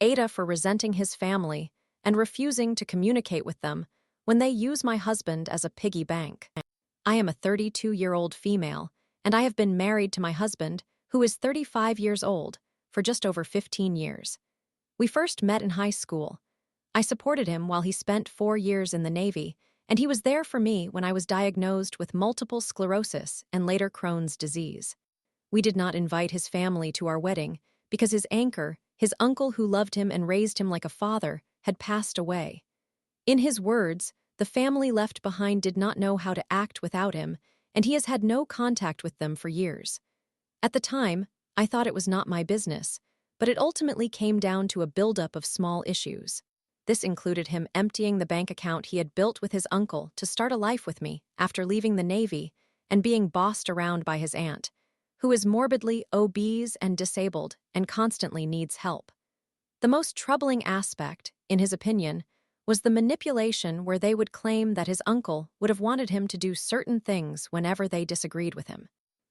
Aita for resenting his family and refusing to communicate with them when they use my husband as a piggy bank. I am a 32-year-old female, and I have been married to my husband, who is 35 years old, for just over 15 years. We first met in high school. I supported him while he spent 4 years in the Navy, and he was there for me when I was diagnosed with multiple sclerosis and later Crohn's disease. We did not invite his family to our wedding because his anchor, his uncle who loved him and raised him like a father, had passed away. In his words, the family left behind did not know how to act without him, and he has had no contact with them for years. At the time, I thought it was not my business, but it ultimately came down to a buildup of small issues. This included him emptying the bank account he had built with his uncle to start a life with me after leaving the Navy and being bossed around by his aunt, who is morbidly obese and disabled and constantly needs help. The most troubling aspect, in his opinion, was the manipulation where they would claim that his uncle would have wanted him to do certain things whenever they disagreed with him.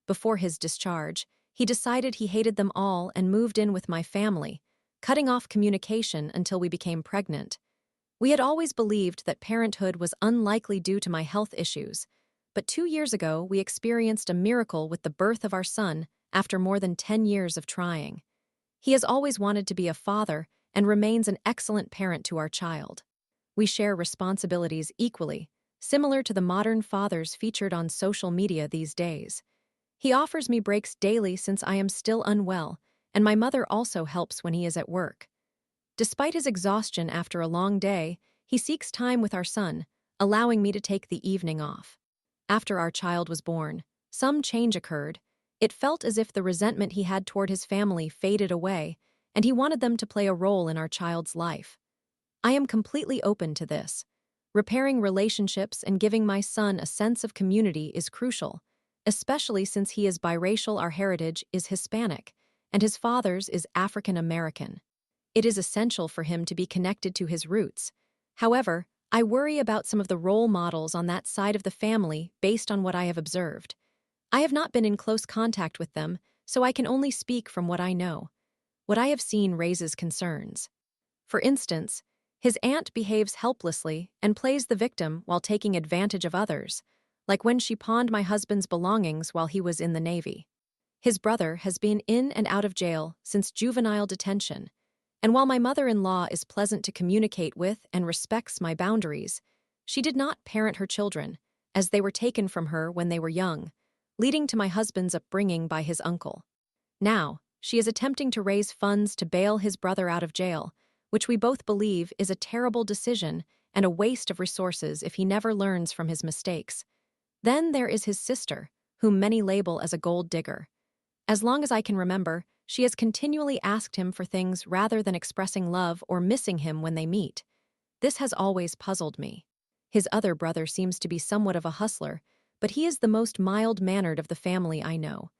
Before his discharge, he decided he hated them all and moved in with my family, cutting off communication until we became pregnant. We had always believed that parenthood was unlikely due to my health issues, but 2 years ago we experienced a miracle with the birth of our son after more than 10 years of trying. He has always wanted to be a father and remains an excellent parent to our child. We share responsibilities equally, similar to the modern fathers featured on social media these days. He offers me breaks daily since I am still unwell, and my mother also helps when he is at work. Despite his exhaustion after a long day, he seeks time with our son, allowing me to take the evening off. After our child was born, some change occurred. It felt as if the resentment he had toward his family faded away, and he wanted them to play a role in our child's life. I am completely open to this. Repairing relationships and giving my son a sense of community is crucial, especially since he is biracial. Our heritage is Hispanic, and his father's is African American. It is essential for him to be connected to his roots. However, I worry about some of the role models on that side of the family based on what I have observed. I have not been in close contact with them, so I can only speak from what I know. What I have seen raises concerns. For instance, his aunt behaves helplessly and plays the victim while taking advantage of others, like when she pawned my husband's belongings while he was in the Navy. His brother has been in and out of jail since juvenile detention, and while my mother-in-law is pleasant to communicate with and respects my boundaries, she did not parent her children, as they were taken from her when they were young, leading to my husband's upbringing by his uncle. Now, she is attempting to raise funds to bail his brother out of jail, which we both believe is a terrible decision and a waste of resources if he never learns from his mistakes. Then there is his sister, whom many label as a gold digger. As long as I can remember, she has continually asked him for things rather than expressing love or missing him when they meet. This has always puzzled me. His other brother seems to be somewhat of a hustler, but he is the most mild-mannered of the family I know.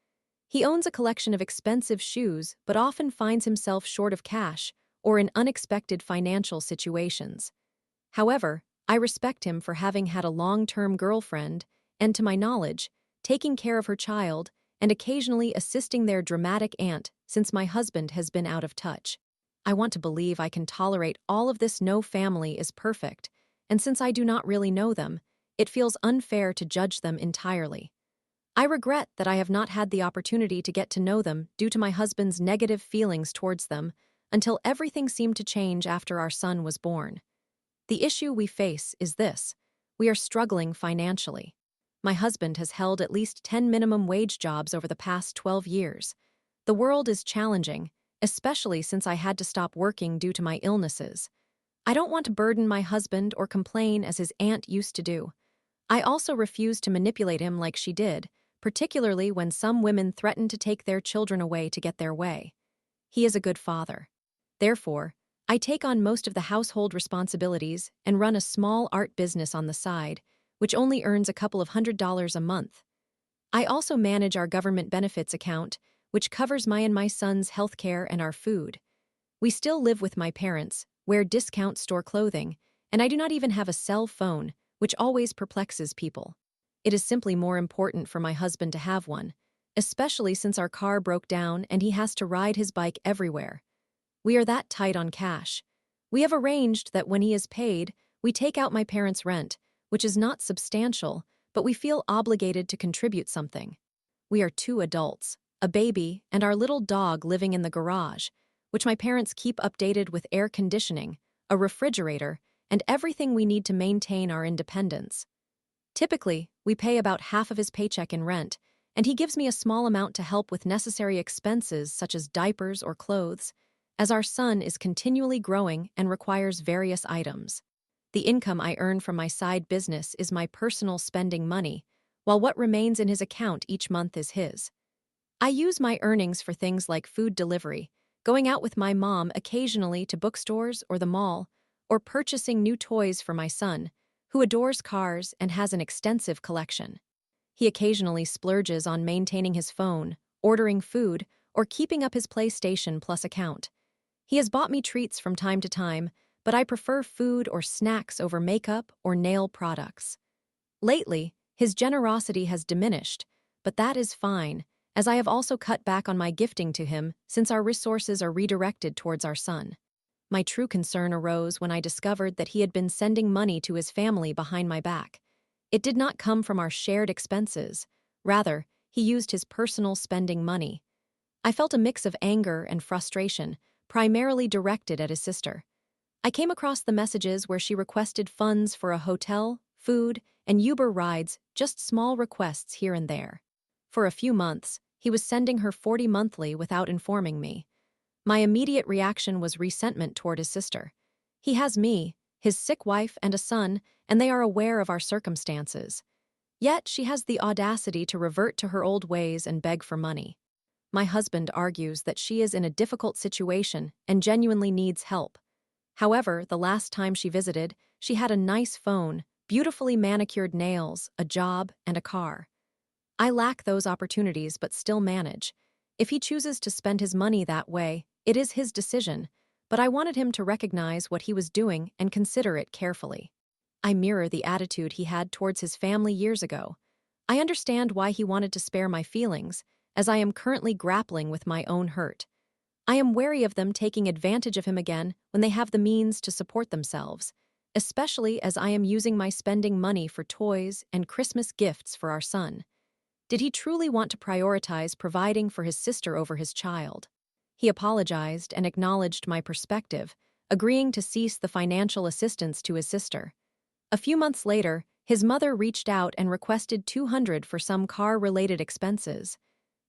He owns a collection of expensive shoes, but often finds himself short of cash or in unexpected financial situations. However, I respect him for having had a long-term girlfriend and, to my knowledge, taking care of her child and occasionally assisting their dramatic aunt since my husband has been out of touch. I want to believe I can tolerate all of this. No family is perfect, and since I do not really know them, it feels unfair to judge them entirely. I regret that I have not had the opportunity to get to know them due to my husband's negative feelings towards them until everything seemed to change after our son was born. The issue we face is this: we are struggling financially. My husband has held at least 10 minimum wage jobs over the past 12 years. The world is challenging, especially since I had to stop working due to my illnesses. I don't want to burden my husband or complain as his aunt used to do. I also refuse to manipulate him like she did, particularly when some women threaten to take their children away to get their way. He is a good father. Therefore, I take on most of the household responsibilities and run a small art business on the side, which only earns a couple of $100s a month. I also manage our government benefits account, which covers my and my son's health care and our food. We still live with my parents, wear discount store clothing, and I do not even have a cell phone, which always perplexes people. It is simply more important for my husband to have one, especially since our car broke down and he has to ride his bike everywhere. We are that tight on cash. We have arranged that when he is paid, we take out my parents' rent, which is not substantial, but we feel obligated to contribute something. We are two adults, a baby, and our little dog living in the garage, which my parents keep updated with air conditioning, a refrigerator, and everything we need to maintain our independence. Typically, we pay about half of his paycheck in rent, and he gives me a small amount to help with necessary expenses such as diapers or clothes, as our son is continually growing and requires various items. The income I earn from my side business is my personal spending money, while what remains in his account each month is his. I use my earnings for things like food delivery, going out with my mom occasionally to bookstores or the mall, or purchasing new toys for my son, who adores cars and has an extensive collection. He occasionally splurges on maintaining his phone, ordering food, or keeping up his PlayStation Plus account. He has bought me treats from time to time, but I prefer food or snacks over makeup or nail products. Lately, his generosity has diminished, but that is fine, as I have also cut back on my gifting to him since our resources are redirected towards our son. My true concern arose when I discovered that he had been sending money to his family behind my back. It did not come from our shared expenses. Rather, he used his personal spending money. I felt a mix of anger and frustration, primarily directed at his sister. I came across the messages where she requested funds for a hotel, food, and Uber rides, just small requests here and there. For a few months, he was sending her $40 monthly without informing me. My immediate reaction was resentment toward his sister. He has me, his sick wife, and a son, and they are aware of our circumstances. Yet she has the audacity to revert to her old ways and beg for money. My husband argues that she is in a difficult situation and genuinely needs help. However, the last time she visited, she had a nice phone, beautifully manicured nails, a job, and a car. I lack those opportunities but still manage. If he chooses to spend his money that way, it is his decision, but I wanted him to recognize what he was doing and consider it carefully. I mirror the attitude he had towards his family years ago. I understand why he wanted to spare my feelings, as I am currently grappling with my own hurt. I am wary of them taking advantage of him again when they have the means to support themselves, especially as I am using my spending money for toys and Christmas gifts for our son. Did he truly want to prioritize providing for his sister over his child? He apologized and acknowledged my perspective, agreeing to cease the financial assistance to his sister. A few months later, his mother reached out and requested $200 for some car-related expenses.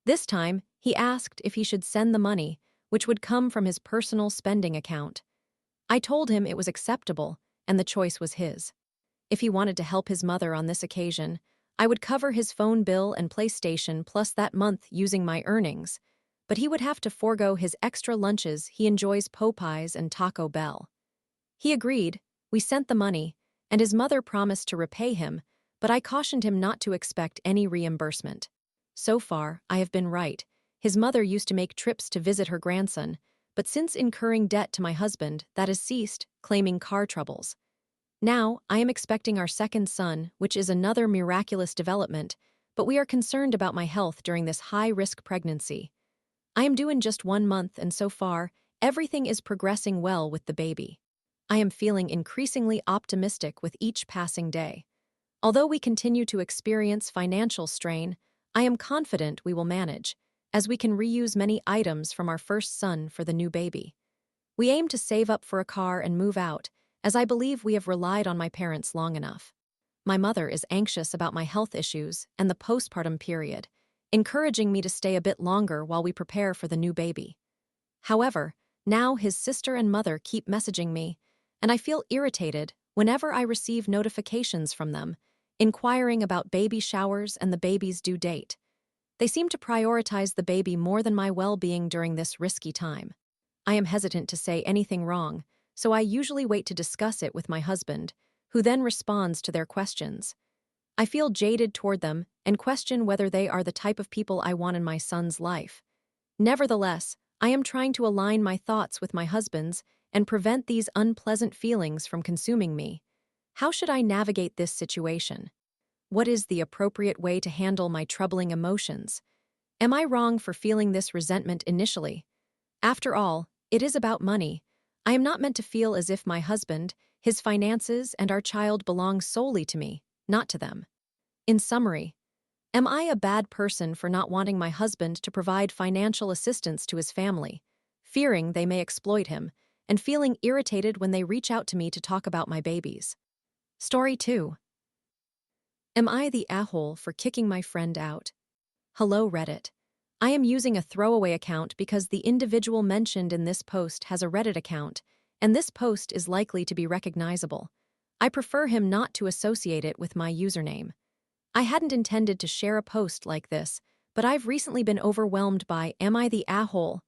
This time, he asked if he should send the money, which would come from his personal spending account. I told him it was acceptable, and the choice was his. If he wanted to help his mother on this occasion, I would cover his phone bill and PlayStation Plus that month using my earnings, but he would have to forego his extra lunches he enjoys Popeyes and Taco Bell. He agreed, we sent the money, and his mother promised to repay him, but I cautioned him not to expect any reimbursement. So far, I have been right. His mother used to make trips to visit her grandson, but since incurring debt to my husband, that has ceased, claiming car troubles. Now, I am expecting our second son, which is another miraculous development, but we are concerned about my health during this high-risk pregnancy. I am due in just 1 month, and so far, everything is progressing well with the baby. I am feeling increasingly optimistic with each passing day. Although we continue to experience financial strain, I am confident we will manage, as we can reuse many items from our first son for the new baby. We aim to save up for a car and move out, as I believe we have relied on my parents long enough. My mother is anxious about my health issues and the postpartum period, encouraging me to stay a bit longer while we prepare for the new baby. However, now his sister and mother keep messaging me, and I feel irritated whenever I receive notifications from them, inquiring about baby showers and the baby's due date. They seem to prioritize the baby more than my well-being during this risky time. I am hesitant to say anything wrong, so I usually wait to discuss it with my husband, who then responds to their questions. I feel jaded toward them and question whether they are the type of people I want in my son's life. Nevertheless, I am trying to align my thoughts with my husband's and prevent these unpleasant feelings from consuming me. How should I navigate this situation? What is the appropriate way to handle my troubling emotions? Am I wrong for feeling this resentment initially? After all, It is about money. I am not meant to feel as if my husband, his finances, and our child belong solely to me, not to them. In summary, am I a bad person for not wanting my husband to provide financial assistance to his family, fearing they may exploit him, and feeling irritated when they reach out to me to talk about my babies? Story 2. Am I the a-hole for kicking my friend out? Hello, Reddit. I am using a throwaway account because the individual mentioned in this post has a Reddit account, and this post is likely to be recognizable. I prefer him not to associate it with my username. I hadn't intended to share a post like this, but I've recently been overwhelmed by "Am I the a-hole?"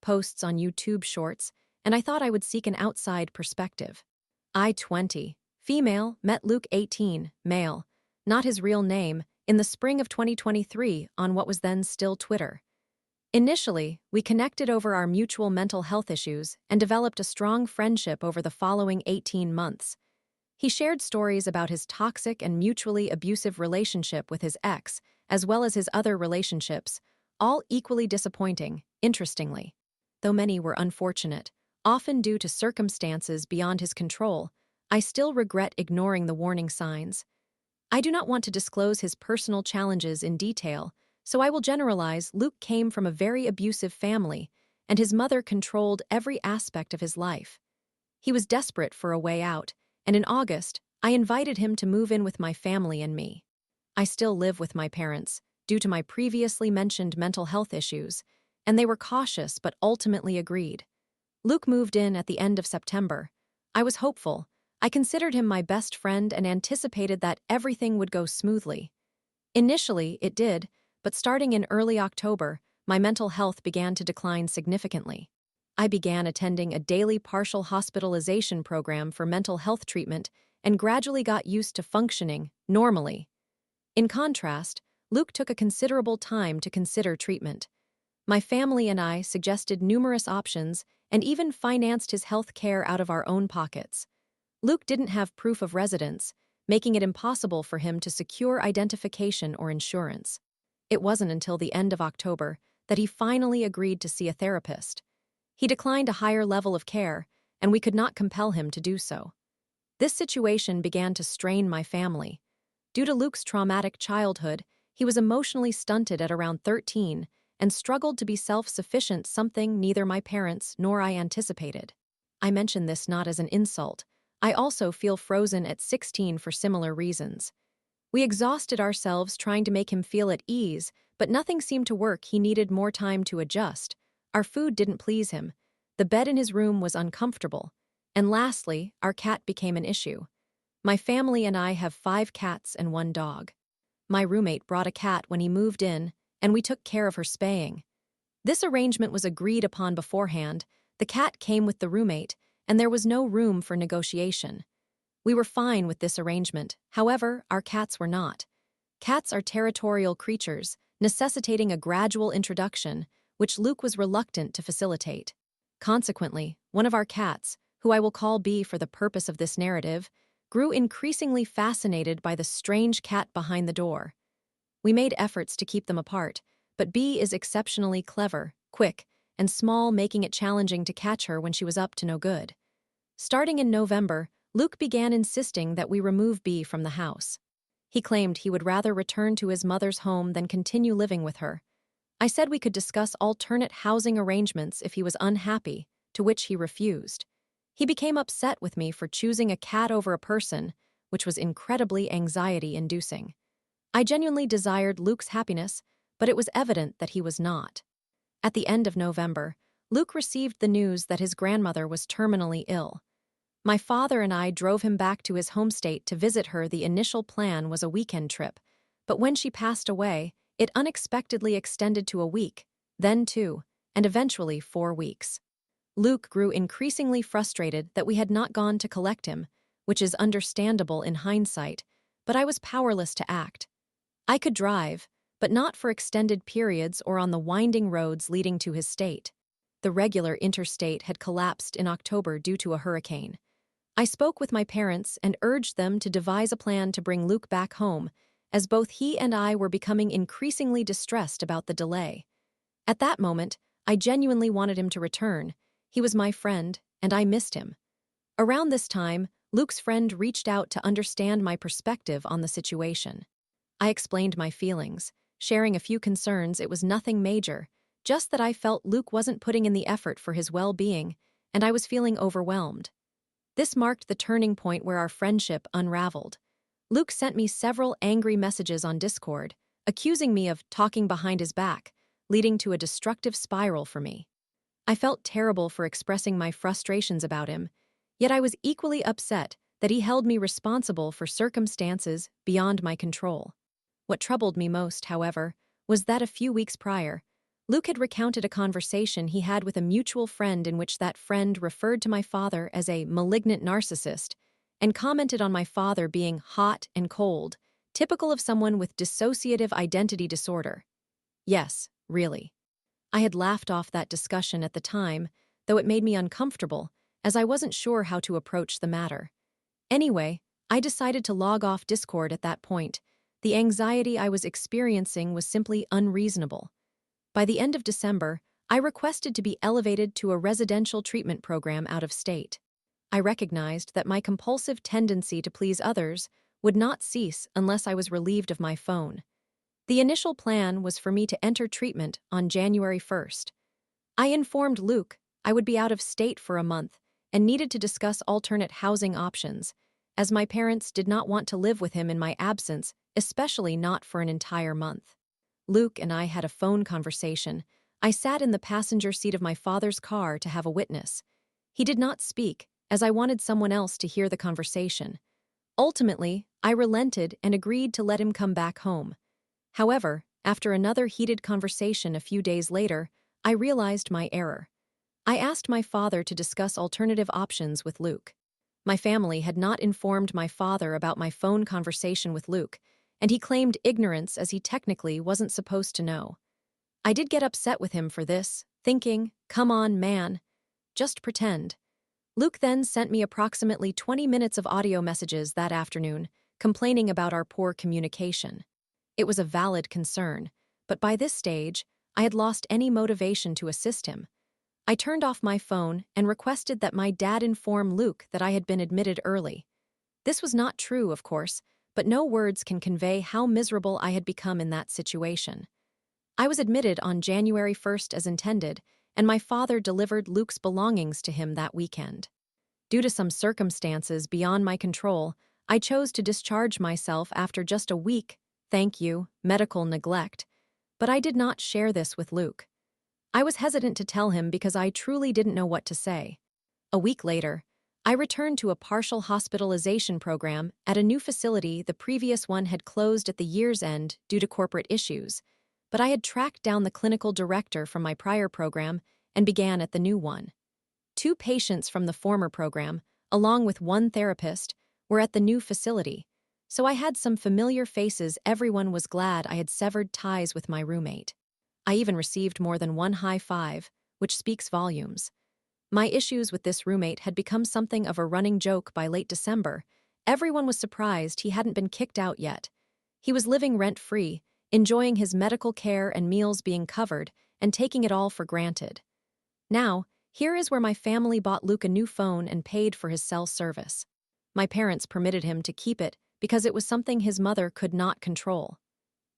posts on YouTube Shorts, and I thought I would seek an outside perspective. I, 20, female, met Luke, 18, male, not his real name, in the spring of 2023 on what was then still Twitter. Initially, we connected over our mutual mental health issues and developed a strong friendship over the following 18 months. He shared stories about his toxic and mutually abusive relationship with his ex, as well as his other relationships, all equally disappointing, interestingly. Though many were unfortunate, often due to circumstances beyond his control, I still regret ignoring the warning signs. I do not want to disclose his personal challenges in detail, so I will generalize Luke came from a very abusive family, and his mother controlled every aspect of his life. He was desperate for a way out, and in August, I invited him to move in with my family and me. I still live with my parents, due to my previously mentioned mental health issues, and they were cautious but ultimately agreed. Luke moved in at the end of September. I was hopeful. I considered him my best friend and anticipated that everything would go smoothly. Initially, it did, but starting in early October, my mental health began to decline significantly. I began attending a daily partial hospitalization program for mental health treatment and gradually got used to functioning normally. In contrast, Luke took a considerable time to consider treatment. My family and I suggested numerous options and even financed his health care out of our own pockets. Luke didn't have proof of residence, making it impossible for him to secure identification or insurance. It wasn't until the end of October that he finally agreed to see a therapist. He declined a higher level of care, and we could not compel him to do so. This situation began to strain my family. Due to Luke's traumatic childhood, he was emotionally stunted at around 13 and struggled to be self-sufficient, something neither my parents nor I anticipated. I mention this not as an insult. I also feel frozen at 16 for similar reasons. We exhausted ourselves trying to make him feel at ease, but nothing seemed to work. He needed more time to adjust. Our food didn't please him. The bed in his room was uncomfortable. And lastly, our cat became an issue. My family and I have 5 cats and 1 dog. My roommate brought a cat when he moved in, and we took care of her spaying. This arrangement was agreed upon beforehand. The cat came with the roommate, and there was no room for negotiation. We were fine with this arrangement. However, our cats were not. Cats are territorial creatures, necessitating a gradual introduction, which Luke was reluctant to facilitate. Consequently, one of our cats, who I will call B for the purpose of this narrative, grew increasingly fascinated by the strange cat behind the door. We made efforts to keep them apart, but B is exceptionally clever, quick, and small, making it challenging to catch her when she was up to no good. Starting in November, Luke began insisting that we remove B from the house. He claimed he would rather return to his mother's home than continue living with her. I said we could discuss alternate housing arrangements if he was unhappy, to which he refused. He became upset with me for choosing a cat over a person, which was incredibly anxiety-inducing. I genuinely desired Luke's happiness, but it was evident that he was not. At the end of November, Luke received the news that his grandmother was terminally ill. My father and I drove him back to his home state to visit her. The initial plan was a weekend trip, but when she passed away, it unexpectedly extended to a week, then 2, and eventually 4 weeks. Luke grew increasingly frustrated that we had not gone to collect him, which is understandable in hindsight, but I was powerless to act. I could drive, but not for extended periods or on the winding roads leading to his state. The regular interstate had collapsed in October due to a hurricane. I spoke with my parents and urged them to devise a plan to bring Luke back home, as both he and I were becoming increasingly distressed about the delay. At that moment, I genuinely wanted him to return. He was my friend, and I missed him. Around this time, Luke's friend reached out to understand my perspective on the situation. I explained my feelings, sharing a few concerns. It was nothing major, just that I felt Luke wasn't putting in the effort for his well-being, and I was feeling overwhelmed. This marked the turning point where our friendship unraveled. Luke sent me several angry messages on Discord, accusing me of talking behind his back, leading to a destructive spiral for me. I felt terrible for expressing my frustrations about him, yet I was equally upset that he held me responsible for circumstances beyond my control. What troubled me most, however, was that a few weeks prior, Luke had recounted a conversation he had with a mutual friend in which that friend referred to my father as a malignant narcissist and commented on my father being hot and cold, typical of someone with dissociative identity disorder. Yes, really. I had laughed off that discussion at the time, though it made me uncomfortable, as I wasn't sure how to approach the matter. Anyway, I decided to log off Discord at that point. The anxiety I was experiencing was simply unreasonable. By the end of December, I requested to be elevated to a residential treatment program out of state. I recognized that my compulsive tendency to please others would not cease unless I was relieved of my phone. The initial plan was for me to enter treatment on January 1st. I informed Luke I would be out of state for a month and needed to discuss alternate housing options, as my parents did not want to live with him in my absence, especially not for an entire month. Luke and I had a phone conversation. I sat in the passenger seat of my father's car to have a witness. He did not speak, as I wanted someone else to hear the conversation. Ultimately, I relented and agreed to let him come back home. However, after another heated conversation a few days later, I realized my error. I asked my father to discuss alternative options with Luke. My family had not informed my father about my phone conversation with Luke, and he claimed ignorance as he technically wasn't supposed to know. I did get upset with him for this, thinking, come on, man, just pretend. Luke then sent me approximately 20 minutes of audio messages that afternoon, complaining about our poor communication. It was a valid concern, but by this stage, I had lost any motivation to assist him. I turned off my phone and requested that my dad inform Luke that I had been admitted early. This was not true, of course, but no words can convey how miserable I had become in that situation. I was admitted on January 1st as intended, and my father delivered Luke's belongings to him that weekend. Due to some circumstances beyond my control, I chose to discharge myself after just a week, thank you, medical neglect, but I did not share this with Luke. I was hesitant to tell him because I truly didn't know what to say. A week later, I returned to a partial hospitalization program at a new facility. The previous one had closed at the year's end due to corporate issues, but I had tracked down the clinical director from my prior program and began at the new one. 2 patients from the former program, along with 1 therapist, were at the new facility, so I had some familiar faces. Everyone was glad I had severed ties with my roommate. I even received more than 1 high five, which speaks volumes. My issues with this roommate had become something of a running joke by late December. Everyone was surprised he hadn't been kicked out yet. He was living rent-free, enjoying his medical care and meals being covered, and taking it all for granted. Now, here is where my family bought Luke a new phone and paid for his cell service. My parents permitted him to keep it because it was something his mother could not control.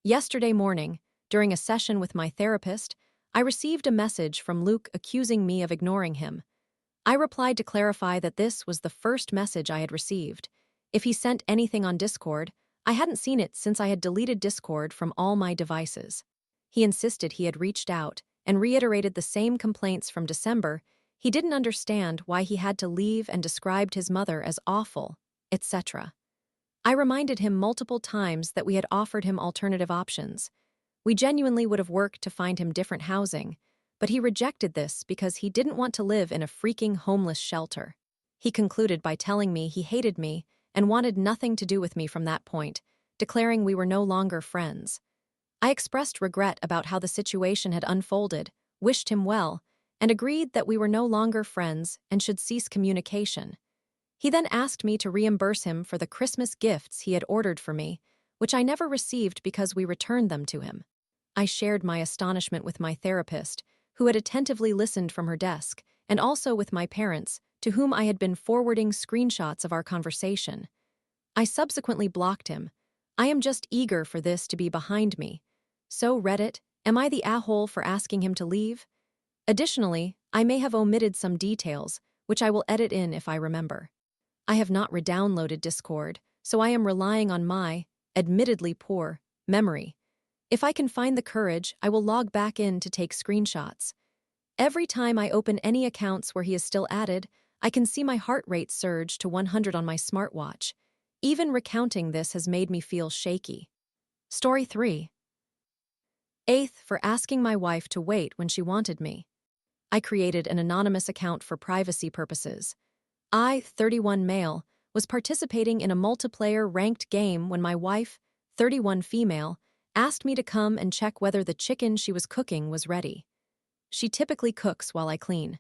Yesterday morning, during a session with my therapist, I received a message from Luke accusing me of ignoring him. I replied to clarify that this was the first message I had received. If he sent anything on Discord, I hadn't seen it since I had deleted Discord from all my devices. He insisted he had reached out and reiterated the same complaints from December. He didn't understand why he had to leave and described his mother as awful, etc. I reminded him multiple times that we had offered him alternative options. We genuinely would have worked to find him different housing, but he rejected this because he didn't want to live in a freaking homeless shelter. He concluded by telling me he hated me and wanted nothing to do with me from that point, declaring we were no longer friends. I expressed regret about how the situation had unfolded, wished him well, and agreed that we were no longer friends and should cease communication. He then asked me to reimburse him for the Christmas gifts he had ordered for me, which I never received because we returned them to him. I shared my astonishment with my therapist, who had attentively listened from her desk, and also with my parents, to whom I had been forwarding screenshots of our conversation. I subsequently blocked him. I am just eager for this to be behind me. So, Reddit, am I the a-hole for asking him to leave? Additionally, I may have omitted some details, which I will edit in if I remember. I have not redownloaded Discord, so I am relying on my, admittedly poor, memory. If I can find the courage, I will log back in to take screenshots. Every time I open any accounts where he is still added, I can see my heart rate surge to 100 on my smartwatch. Even recounting this has made me feel shaky. Story 3. Eighth, for asking my wife to wait when she wanted me. I created an anonymous account for privacy purposes. I, 31 male, was participating in a multiplayer ranked game when my wife, 31 female, asked me to come and check whether the chicken she was cooking was ready. She typically cooks while I clean.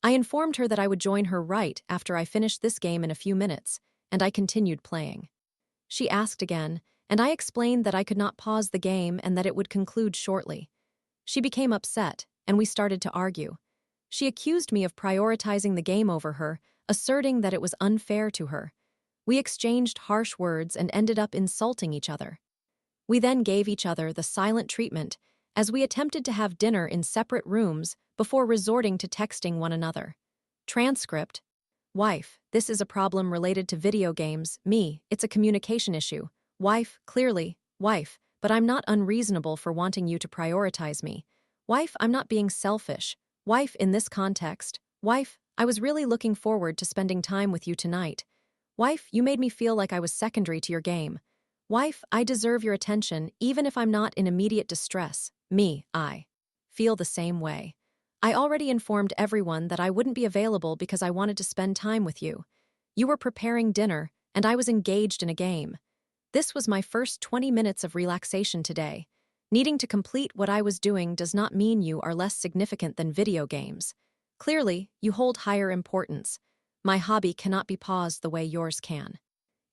I informed her that I would join her right after I finished this game in a few minutes, and I continued playing. She asked again, and I explained that I could not pause the game and that it would conclude shortly. She became upset, and we started to argue. She accused me of prioritizing the game over her, asserting that it was unfair to her. We exchanged harsh words and ended up insulting each other. We then gave each other the silent treatment as we attempted to have dinner in separate rooms before resorting to texting one another. Transcript: Wife, this is a problem related to video games. Me, it's a communication issue. Wife, clearly, wife, but I'm not unreasonable for wanting you to prioritize me. Wife, I'm not being selfish. Wife, in this context. Wife, I was really looking forward to spending time with you tonight. Wife, you made me feel like I was secondary to your game. Wife, I deserve your attention even if I'm not in immediate distress. Me, I feel the same way. I already informed everyone that I wouldn't be available because I wanted to spend time with you. You were preparing dinner, and I was engaged in a game. This was my first 20 minutes of relaxation today. Needing to complete what I was doing does not mean you are less significant than video games. Clearly, you hold higher importance. My hobby cannot be paused the way yours can.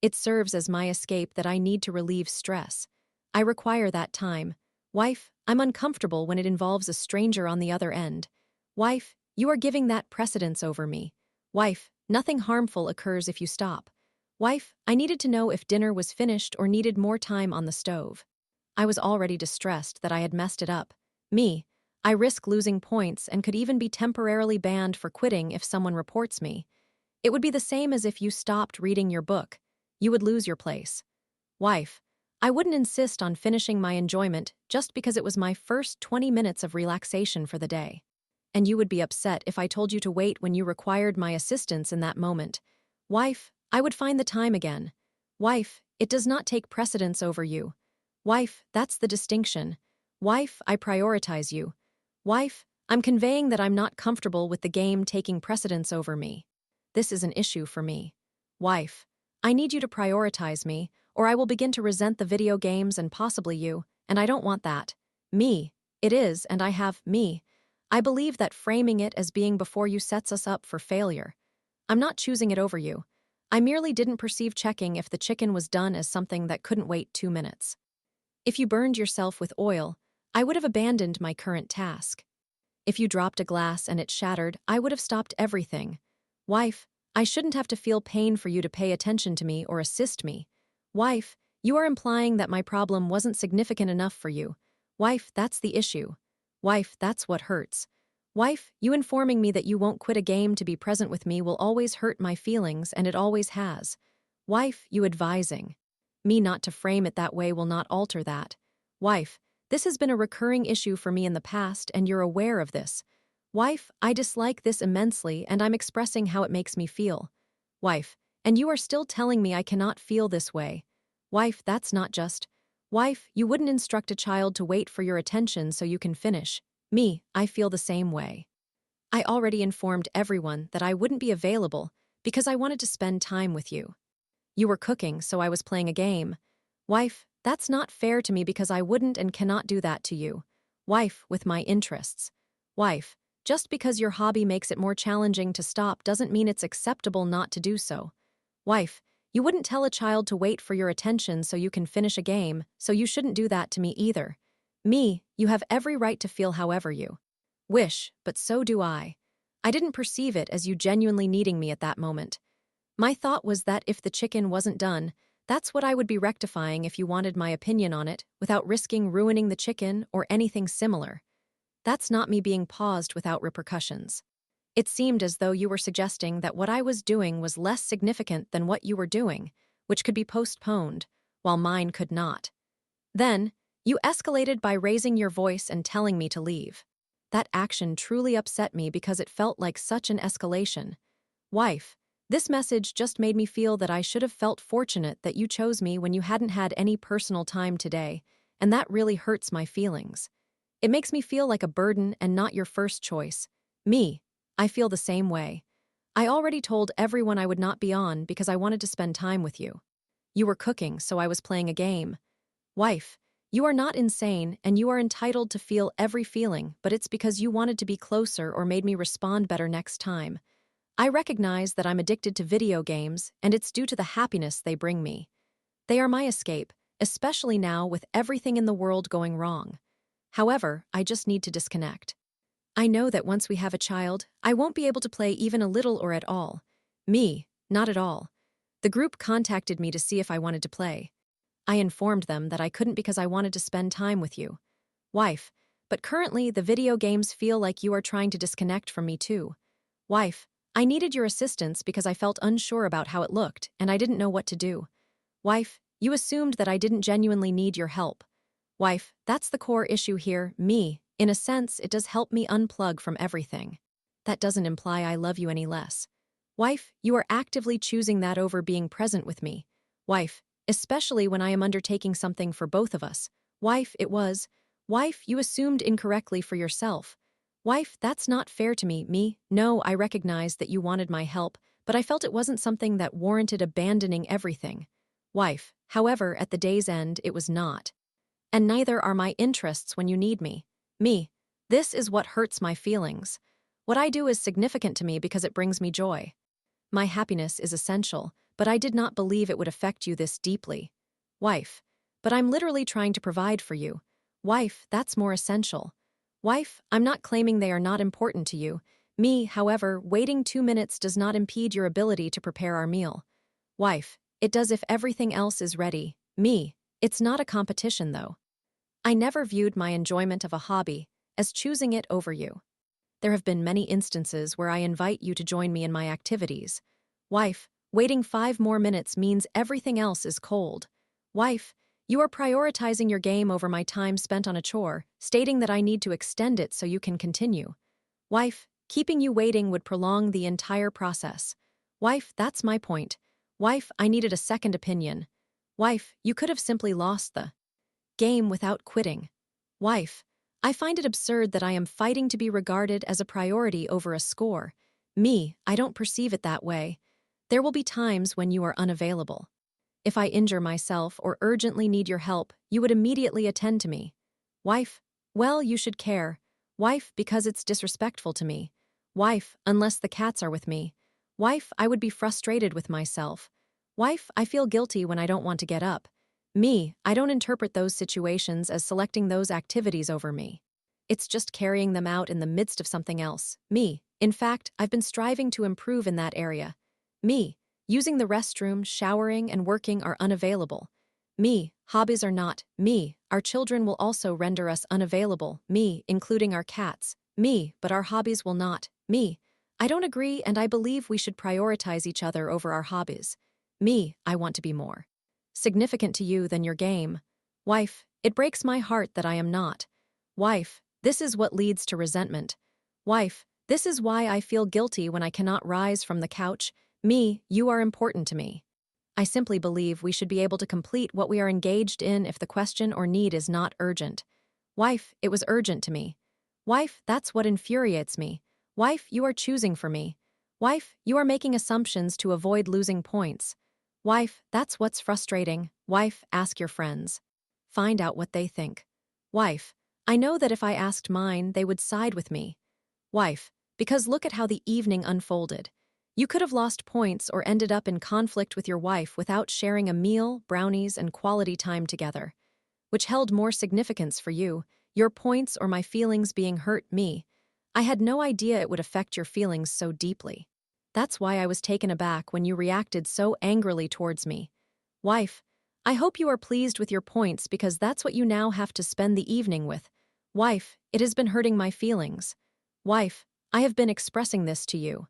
It serves as my escape that I need to relieve stress. I require that time. Wife, I'm uncomfortable when it involves a stranger on the other end. Wife, you are giving that precedence over me. Wife, nothing harmful occurs if you stop. Wife, I needed to know if dinner was finished or needed more time on the stove. I was already distressed that I had messed it up. Me, I risk losing points and could even be temporarily banned for quitting if someone reports me. It would be the same as if you stopped reading your book. You would lose your place. Wife, I wouldn't insist on finishing my enjoyment just because it was my first 20 minutes of relaxation for the day. And you would be upset if I told you to wait when you required my assistance in that moment. Wife, I would find the time again. Wife, it does not take precedence over you. Wife, that's the distinction. Wife, I prioritize you. Wife, I'm conveying that I'm not comfortable with the game taking precedence over me. This is an issue for me. Wife, I need you to prioritize me, or I will begin to resent the video games and possibly you, and I don't want that. Me, it is, and I have me. I believe that framing it as being before you sets us up for failure. I'm not choosing it over you. I merely didn't perceive checking if the chicken was done as something that couldn't wait 2 minutes. If you burned yourself with oil, I would have abandoned my current task. If you dropped a glass and it shattered, I would have stopped everything. Wife, I shouldn't have to feel pain for you to pay attention to me or assist me. Wife, you are implying that my problem wasn't significant enough for you. Wife, that's the issue. Wife, that's what hurts. Wife, you informing me that you won't quit a game to be present with me will always hurt my feelings, and it always has. Wife, you advising me not to frame it that way will not alter that. Wife, this has been a recurring issue for me in the past, and you're aware of this. Wife, I dislike this immensely, and I'm expressing how it makes me feel. Wife, and you are still telling me I cannot feel this way. Wife, that's not just. Wife, you wouldn't instruct a child to wait for your attention so you can finish. Me, I feel the same way. I already informed everyone that I wouldn't be available because I wanted to spend time with you. You were cooking, so I was playing a game. Wife, that's not fair to me because I wouldn't and cannot do that to you. Wife, with my interests. Wife, just because your hobby makes it more challenging to stop doesn't mean it's acceptable not to do so. Wife, you wouldn't tell a child to wait for your attention so you can finish a game, so you shouldn't do that to me either. Me, you have every right to feel however you wish, but so do I. I didn't perceive it as you genuinely needing me at that moment. My thought was that if the chicken wasn't done, that's what I would be rectifying if you wanted my opinion on it, without risking ruining the chicken or anything similar. That's not me being paused without repercussions. It seemed as though you were suggesting that what I was doing was less significant than what you were doing, which could be postponed, while mine could not. Then, you escalated by raising your voice and telling me to leave. That action truly upset me because it felt like such an escalation. Wife, this message just made me feel that I should have felt fortunate that you chose me when you hadn't had any personal time today, and that really hurts my feelings. It makes me feel like a burden and not your first choice. Me, I feel the same way. I already told everyone I would not be on because I wanted to spend time with you. You were cooking, so I was playing a game. Wife, you are not insane and you are entitled to feel every feeling, but it's because you wanted to be closer or made me respond better next time. I recognize that I'm addicted to video games, and it's due to the happiness they bring me. They are my escape, especially now with everything in the world going wrong. However, I just need to disconnect. I know that once we have a child, I won't be able to play even a little or at all. Me, not at all. The group contacted me to see if I wanted to play. I informed them that I couldn't because I wanted to spend time with you. Wife, but currently the video games feel like you are trying to disconnect from me too. Wife, I needed your assistance because I felt unsure about how it looked, and I didn't know what to do. Wife, you assumed that I didn't genuinely need your help. Wife, that's the core issue here, me. In a sense, it does help me unplug from everything. That doesn't imply I love you any less. Wife, you are actively choosing that over being present with me. Wife, especially when I am undertaking something for both of us. Wife, it was. Wife, you assumed incorrectly for yourself. Wife, that's not fair to me. Me, no, I recognize that you wanted my help, but I felt it wasn't something that warranted abandoning everything. Wife, however, at the day's end, it was not. And neither are my interests when you need me. Me, this is what hurts my feelings. What I do is significant to me because it brings me joy. My happiness is essential, but I did not believe it would affect you this deeply. Wife, but I'm literally trying to provide for you. Wife, that's more essential. Wife, I'm not claiming they are not important to you. Me, however, waiting 2 minutes does not impede your ability to prepare our meal. Wife, it does if everything else is ready. Me, it's not a competition though. I never viewed my enjoyment of a hobby as choosing it over you. There have been many instances where I invite you to join me in my activities. Wife, waiting 5 more minutes means everything else is cold. Wife, you are prioritizing your game over my time spent on a chore, stating that I need to extend it so you can continue. Wife, keeping you waiting would prolong the entire process. Wife, that's my point. Wife, I needed a second opinion. Wife, you could have simply lost the game without quitting. Wife, I find it absurd that I am fighting to be regarded as a priority over a score. Me, I don't perceive it that way. There will be times when you are unavailable. If I injure myself or urgently need your help, you would immediately attend to me. Wife, well, you should care. Wife, because it's disrespectful to me. Wife, unless the cats are with me. Wife, I would be frustrated with myself. Wife, I feel guilty when I don't want to get up. Me, I don't interpret those situations as selecting those activities over me. It's just carrying them out in the midst of something else. Me, in fact, I've been striving to improve in that area. Me, using the restroom, showering, and working are unavailable. Me, hobbies are not. Me, our children will also render us unavailable. Me, including our cats. Me, but our hobbies will not. Me, I don't agree and I believe we should prioritize each other over our hobbies. Me, I want to be more significant to you than your game. Wife, it breaks my heart that I am not. Wife, this is what leads to resentment. Wife, this is why I feel guilty when I cannot rise from the couch. Me, you are important to me. I simply believe we should be able to complete what we are engaged in if the question or need is not urgent. Wife, it was urgent to me. Wife, that's what infuriates me. Wife, you are choosing for me. Wife, you are making assumptions to avoid losing points. Wife, that's what's frustrating. Wife, ask your friends. Find out what they think. Wife, I know that if I asked mine, they would side with me. Wife, because look at how the evening unfolded. You could have lost points or ended up in conflict with your wife without sharing a meal, brownies, and quality time together. Which held more significance for you, your points or my feelings being hurt? Me, I had no idea it would affect your feelings so deeply. That's why I was taken aback when you reacted so angrily towards me. Wife, I hope you are pleased with your points because that's what you now have to spend the evening with. Wife, it has been hurting my feelings. Wife, I have been expressing this to you.